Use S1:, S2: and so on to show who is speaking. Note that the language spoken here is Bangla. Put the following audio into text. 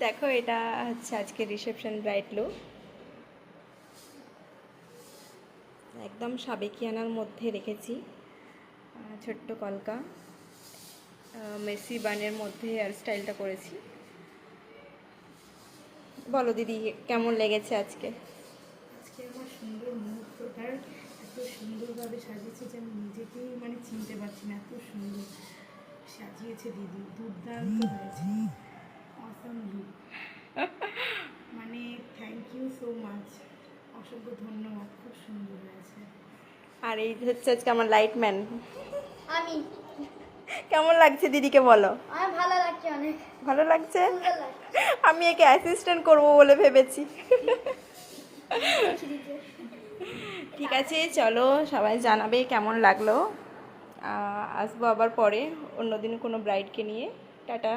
S1: দেখো এটা হচ্ছে আজকে রিসেপশন ব্রাইড লুক, একদম সাবেকিয়ানার মধ্যে রেখেছি। ছোট্ট কলকা মেসি বানের মধ্যে হেয়ার স্টাইলটা করেছি। বলো দিদি, কেমন লেগেছে আজকে?
S2: আজকে আমার সুন্দর মুহূর্তটার এত সুন্দরভাবে সাজিয়েছে যে আমি নিজেকেই মানে চিনতে পারছি না, এত সুন্দর সাজিয়েছে দিদি, দুর্দান্ত হয়েছে, অসাম লুক। মানে থ্যাংক ইউ সো মাচ, অসংখ্য ধন্যবাদ, খুব সুন্দর হয়েছে।
S1: আর এই হচ্ছে আজকে আমার লাইটম্যান।
S3: আমি
S1: কেমন লাগছে দিদিকে বলো?
S3: আমার ভালো লাগছে, অনেক
S1: ভালো লাগছে?
S3: সুন্দর লাগছে।
S1: আমি একে অ্যাসিস্ট্যান্ট করব বলে ভেবেছি। ঠিক আছে, চলো সবাই জানাবে কেমন লাগলো। আসবো আবার পরে অন্যদিন কোনো ব্রাইডকে নিয়ে। টাটা।